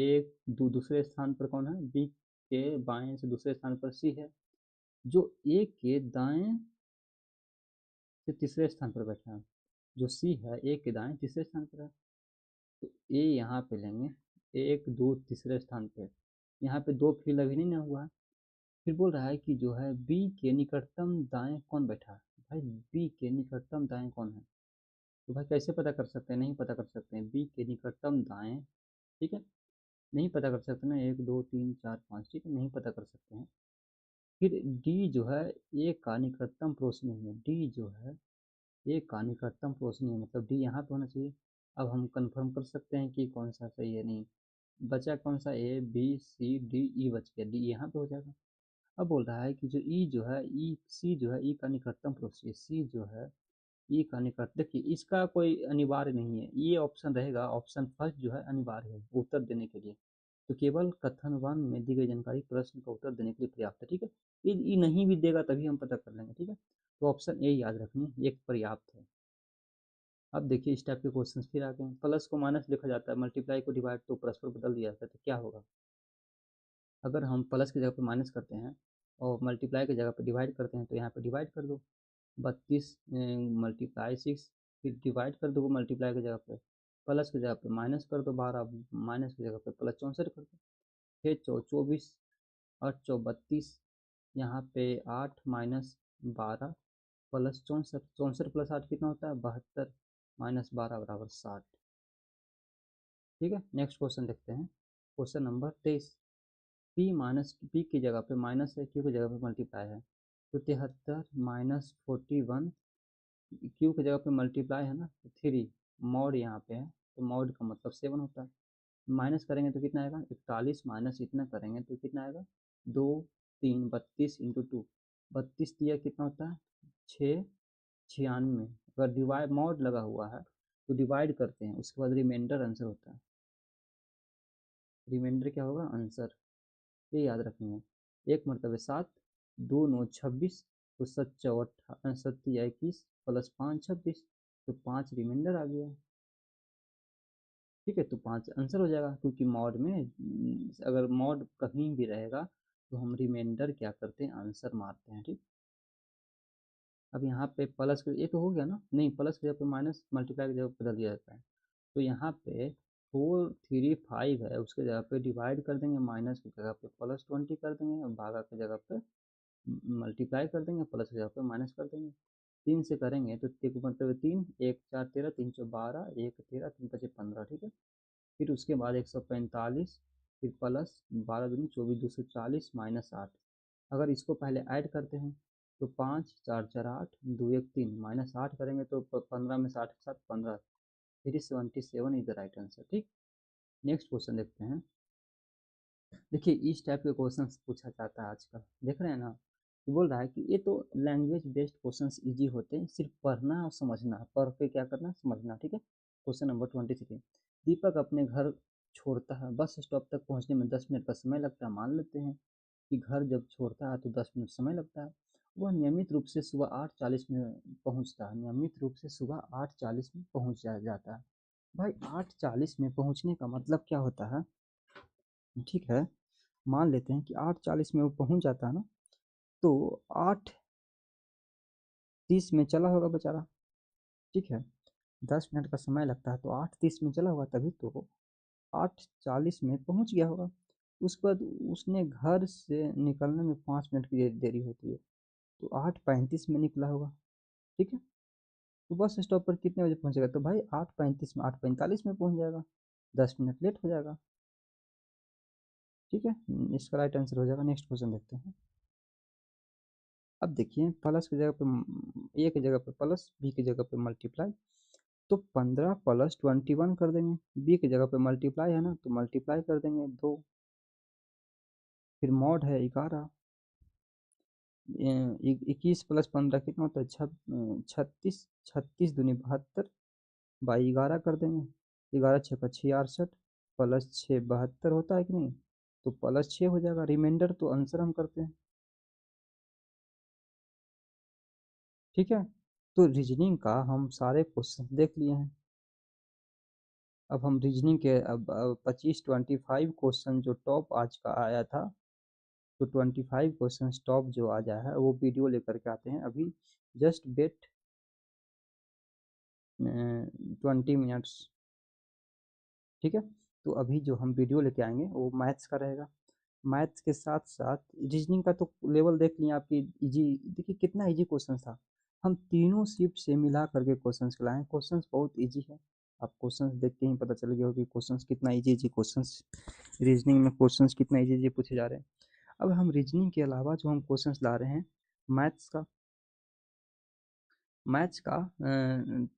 एक दूसरे स्थान पर कौन है? बी के बाएं से दूसरे स्थान पर सी है, जो ए के दाएं से तीसरे स्थान पर बैठा है। जो सी है ए के दाएं तीसरे स्थान पर है, तो ए यहाँ पे लेंगे, एक दो तीसरे स्थान पे, यहाँ पे दो फील्ड अभी नहीं ना हुआ है। फिर बोल रहा है कि जो है बी के निकटतम दाएं कौन बैठा है? भाई बी के निकटतम दाएं कौन है? तो भाई कैसे पता कर सकते हैं, नहीं पता कर सकते हैं, बी के निकटतम दाएं, ठीक है, नहीं पता कर सकते ना, 1 2 3 4 5, ठीक है, नहीं पता कर सकते हैं। फिर डी जो है ए का निकटतम पड़ोसी नहीं है, डी जो है ए का निकटतम पड़ोसी नहीं है, मतलब डी यहाँ पे होना चाहिए। अब हम कंफर्म कर सकते हैं कि कौन सा सही है, नहीं बचा कौन सा, ए बी सी डी ई बच गया, डी यहाँ पे हो जाएगा। अब बोल रहा है कि जो ई जो है ई सी जो है ई का निकटतम पड़ोसी है, सी जो है ई का निकट, देखिए इसका कोई अनिवार्य नहीं है, ये ऑप्शन रहेगा, ऑप्शन फर्स्ट जो है अनिवार्य है उत्तर देने के लिए। तो केवल कथन वन में दी गई जानकारी प्रश्न का उत्तर देने के लिए पर्याप्त है, ठीक है। ये नहीं भी देगा तभी हम पता कर लेंगे, ठीक है। तो ऑप्शन ए याद रखनी, एक पर्याप्त है। अब देखिए इस टाइप के क्वेश्चन फिर आ गए, प्लस को माइनस लिखा जाता है, मल्टीप्लाई को डिवाइड तो परस्पर बदल दिया जाता है, तो क्या होगा, अगर हम प्लस की जगह पे माइनस करते हैं और मल्टीप्लाई की जगह पे डिवाइड करते हैं, तो यहाँ पे डिवाइड कर दो, 32 मल्टीप्लाई 6, फिर डिवाइड कर दो मल्टीप्लाई की जगह पे, प्लस की जगह पे माइनस कर दो 12, माइनस की जगह पे प्लस 64 कर दो, फिर 24 और 32, यहाँ पे 8 माइनस 12 प्लस 64, 64 प्लस 8 कितना होता है 72, माइनस 12 बराबर 60, ठीक है। नेक्स्ट क्वेश्चन देखते हैं, question number 23, P minus P की जगह पे माइनस है, क्यू की जगह पे मल्टीप्लाई है, तो 73 माइनस 41, क्यू की जगह पे मल्टीप्लाई है ना, तो 3 मॉड यहाँ पे है, तो मॉड का मतलब 7 होता है, माइनस करेंगे तो कितना आएगा 41, माइनस इतना करेंगे तो कितना आएगा 2 3 32 इंटू 2, 32 दिया कितना होता है 6 96, अगर डिवाइड मॉड लगा हुआ है तो डिवाइड करते हैं, उसके बाद रिमाइंडर आंसर होता है, रिमाइंडर क्या होगा आंसर, ये याद रखनी है। एक मरतबे 7, 2 9 26, तो 7 4 7 या 21 प्लस 5 26, तो 5 रिमाइंडर आ गया, ठीक है। तो 5 आंसर हो जाएगा, क्योंकि मॉड में अगर मॉड कहीं भी रहेगा तो हम रिमाइंडर क्या करते हैं आंसर मारते हैं, ठीक। अब यहाँ पे प्लस ये तो हो गया ना, नहीं प्लस की जगह पे माइनस, मल्टीप्लाई की जगह पे बदल दिया जाता है, तो यहाँ पे 4 3 5 है, उसके जगह पे डिवाइड कर देंगे, माइनस की जगह पे +20 कर देंगे, और भागा की जगह पे मल्टीप्लाई कर देंगे, प्लस की जगह पे माइनस कर देंगे, 3 से करेंगे तो मतलब 3 1 4 13, 3 4 12, 1 13, 3 5 15, ठीक है। फिर उसके बाद 145, फिर प्लस 12 दूनी 24, 240 माइनस 8, अगर इसको पहले ऐड करते हैं तो 5 4 4 8, 2 1 3, माइनस 8 करेंगे तो 15 में से 8 के साथ 15, 377 इज द राइट आंसर, ठीक। नेक्स्ट क्वेश्चन देखते हैं, देखिए इस टाइप के क्वेश्चंस पूछा जाता है आजकल, देख रहे हैं ना, तो बोल रहा है कि ये तो लैंग्वेज बेस्ड क्वेश्चंस इजी होते हैं, सिर्फ पढ़ना और समझना, पढ़ के क्या करना समझना, ठीक है। क्वेश्चन नंबर 23, दीपक अपने घर छोड़ता है, बस स्टॉप तक पहुंचने में 10 मिनट का समय लगता है, मान लेते हैं कि घर जब छोड़ता है तो 10 मिनट समय लगता है, वह नियमित रूप से सुबह 8:40 में पहुंचता है, नियमित रूप से सुबह 8:40 में पहुंच जाता है। भाई 8:40 में पहुंचने का मतलब क्या होता है, ठीक है, मान लेते हैं कि 8:40 में वो पहुंच जाता है ना, तो 8:30 में चला होगा बेचारा, ठीक है, 10 मिनट का समय लगता है तो 8:30 में चला होगा, तभी तो 8:40 में पहुंच गया होगा। उसके बाद उसने घर से निकलने में 5 मिनट की देरी होती है, तो 8:35 में निकला होगा, ठीक है। तो बस स्टॉप पर कितने बजे पहुंचेगा, तो भाई 8:35 में 8:45 में पहुंच जाएगा, 10 मिनट लेट हो जाएगा, ठीक है। इसका राइट आंसर हो जाएगा। नेक्स्ट क्वेश्चन देखते हैं, अब देखिए प्लस की जगह पे ए की जगह पे प्लस, बी की जगह पे मल्टीप्लाई, तो 15 प्लस 21 कर देंगे, बी की जगह पे मल्टीप्लाई है ना, तो मल्टीप्लाई कर देंगे 2, फिर मॉड है 11, 21 प्लस 15 कितना होता है 36, 36 दूनी 72, बाई 11 कर देंगे, 11 6 का 66, प्लस 6 72 होता है कि नहीं, तो प्लस 6 हो जाएगा, रिमाइंडर तो आंसर हम करते हैं, ठीक है। तो रीजनिंग का हम सारे क्वेश्चन देख लिए हैं, अब हम रीजनिंग के अब 25 क्वेश्चन जो टॉप आज का आया था, तो 25 क्वेश्चन टॉप जो आज आया है वो वीडियो लेकर के आते हैं अभी, जस्ट वेट 20 मिनट्स, ठीक है। तो अभी जो हम वीडियो लेके आएंगे वो मैथ्स का रहेगा, मैथ्स के साथ साथ रीजनिंग का तो लेवल देख लिया आपकी, इजी, देखिए कितना इजी क्वेश्चन था, हम तीनों शिफ्ट से मिला करके क्वेश्चंस लाए। क्वेश्चंस बहुत इजी है, आप क्वेश्चंस देख के ही पता चल गया हो कि क्वेश्चंस कितना इजी इजी क्वेश्चंस, रीजनिंग में क्वेश्चंस कितना इजी इजी पूछे जा रहे हैं। अब हम रीजनिंग के अलावा जो हम क्वेश्चंस ला रहे हैं मैथ्स का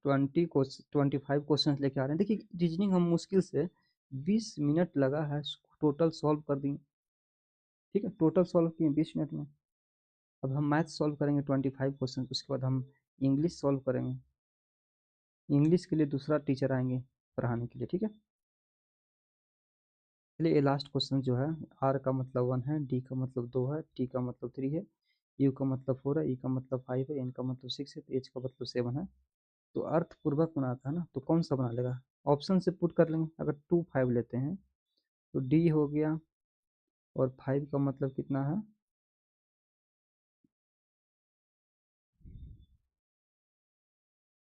25 क्वेश्चन लेके आ रहे हैं। देखिए रीजनिंग हम मुश्किल से 20 मिनट लगा है टोटल सॉल्व कर दिए, ठीक है, टोटल सॉल्व किए 20 मिनट में। अब हम मैथ्स सॉल्व करेंगे 25 क्वेश्चन, उसके बाद हम इंग्लिश सॉल्व करेंगे। इंग्लिश के लिए दूसरा टीचर आएंगे पढ़ाने के लिए, ठीक है। चलिए ये लास्ट क्वेश्चन जो है, आर का मतलब 1 है, डी का मतलब 2 है, टी का मतलब 3 है, यू का मतलब 4 है, ई का मतलब 5 है, एन का मतलब 6 है, एच का मतलब 7 है। तो अर्थपूर्वक बनाता है ना, तो कौन सा बना लेगा, ऑप्शन से पुट कर लेंगे। अगर 2 5 लेते हैं तो डी हो गया, और 5 का मतलब कितना है,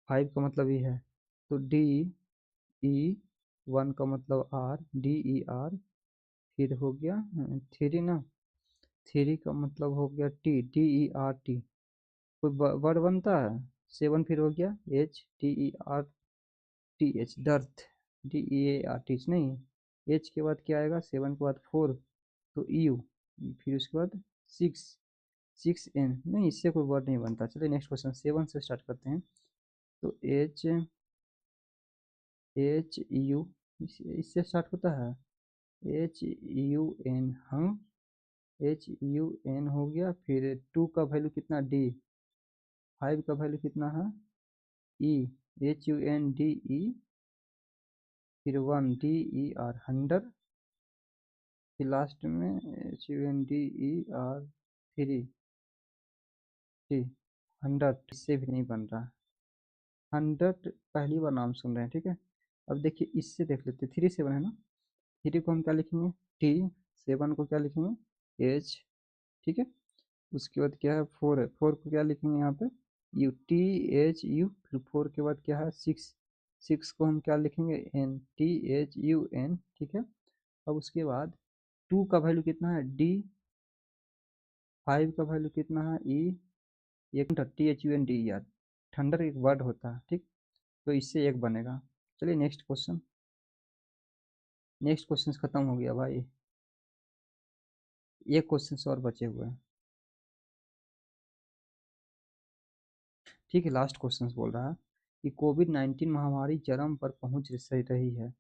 5 का मतलब ये है, तो डी ई, 1 का मतलब आर, डी ई आर, फिर हो गया 3 ना, 3 का मतलब हो गया T, D E R T, कोई वर्ड बनता है। 7 फिर हो गया H, T E R T H, dearth, D E A R T H नहीं, एच के बाद क्या आएगा, 7 के बाद 4, तो यू, फिर उसके बाद 6, 6 एन, नहीं इससे कोई वर्ड नहीं बनता। चलिए नेक्स्ट क्वेश्चन 7 से स्टार्ट करते हैं। तो एच, एच यू, इससे स्टार्ट होता है, एच यू एन, हम एच यू एन हो गया, फिर 2 का वैल्यू कितना डी, 5 का वैल्यू कितना है E, H U N D E, फिर 1 डी ई आर 100, फिर लास्ट में H U N D E R 3 T, 100, इससे भी नहीं बन रहा, 100 पहली बार नाम सुन रहे हैं, ठीक है। अब देखिए इससे देख लेते, 3 7 है ना, 3 को हम क्या लिखेंगे टी, 7 को क्या लिखेंगे एच, ठीक है। उसके बाद क्या है 4 है, 4 को क्या लिखेंगे यहाँ पे यू, टी एच यू, फिर 4 के बाद क्या है 6, 6 को हम क्या लिखेंगे N, T H U N, ठीक है। अब उसके बाद 2 का वैल्यू कितना है डी, 5 का वैल्यू कितना है ई, एक T H U N D R, thunder एक वर्ड होता है, ठीक। तो इससे एक बनेगा। चलिए नेक्स्ट क्वेश्चन, नेक्स्ट क्वेश्चन खत्म हो गया भाई, एक क्वेश्चन और बचे हुए हैं, ठीक है। लास्ट क्वेश्चन बोल रहा है कि कोविड-19 महामारी चरम पर पहुंच रही है,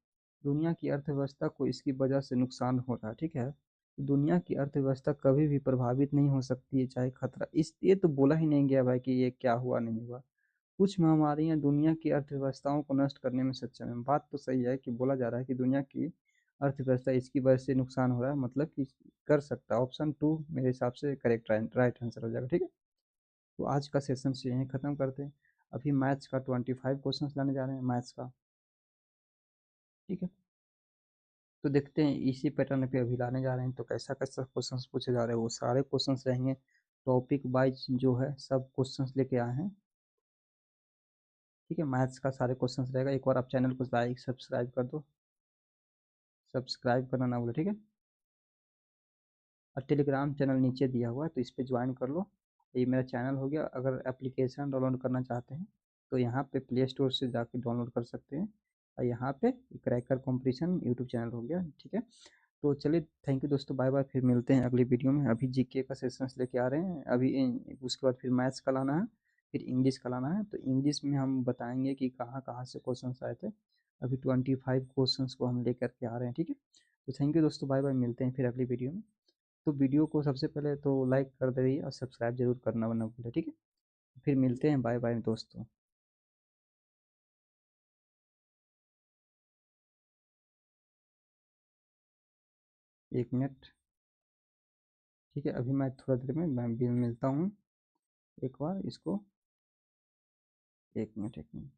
दुनिया की अर्थव्यवस्था को इसकी वजह से नुकसान हो रहा है, ठीक है। दुनिया की अर्थव्यवस्था कभी भी प्रभावित नहीं हो सकती है, चाहे खतरा, इस ये तो बोला ही नहीं गया भाई कि ये क्या हुआ नहीं हुआ। कुछ महामारियां दुनिया की अर्थव्यवस्थाओं को नष्ट करने में सक्षम है, बात तो सही है कि बोला जा रहा है कि दुनिया की अर्थव्यवस्था इसकी वजह से नुकसान हो रहा है, मतलब कि कर सकता है। ऑप्शन 2 मेरे हिसाब से करेक्ट राइट आंसर हो जाएगा, ठीक है। तो आज का सेशन से यहीं ख़त्म करते हैं। अभी मैथ्स का 25 क्वेश्चन लाने जा रहे हैं मैथ्स का, ठीक है। तो देखते हैं इसी पैटर्न पे अभी लाने जा रहे हैं, तो कैसा कैसा क्वेश्चन पूछे जा रहे हैं, वो सारे क्वेश्चन रहेंगे टॉपिक वाइज, जो है सब क्वेश्चन लेके आए हैं, ठीक है। मैथ्स का सारे क्वेश्चन रहेगा। एक बार आप चैनल को लाइक सब्सक्राइब कर दो, सब्सक्राइब करना ना भूलो, ठीक है। और टेलीग्राम चैनल नीचे दिया हुआ है, तो इस पर ज्वाइन कर लो। ये मेरा चैनल हो गया। अगर एप्लीकेशन डाउनलोड करना चाहते हैं तो यहाँ पे प्ले स्टोर से जाके डाउनलोड कर सकते हैं, और यहाँ पे क्रैकर कंपटीशन यूट्यूब चैनल हो गया, ठीक है। तो चलिए थैंक यू दोस्तों, बाय बाय, फिर मिलते हैं अगली वीडियो में। अभी जीके का सेशंस लेके आ रहे हैं अभी, उसके बाद फिर मैथ्स का लाना है, फिर इंग्लिश का लाना है। तो इंग्लिश में हम बताएंगे कि कहाँ कहाँ से क्वेश्चन आए थे। अभी 25 क्वेश्चन को हम लेकर के आ रहे हैं, ठीक है। तो थैंक यू दोस्तों, बाय बाय, मिलते हैं फिर अगली वीडियो में। तो वीडियो को सबसे पहले तो लाइक कर दीजिए और सब्सक्राइब जरूर करना वरना भूले, ठीक है। फिर मिलते हैं, बाय बाय दोस्तों। 1 मिनट, ठीक है। अभी मैं थोड़ा देर में मैं मिलता हूँ, एक बार इसको, 1 मिनट 1 मिनट।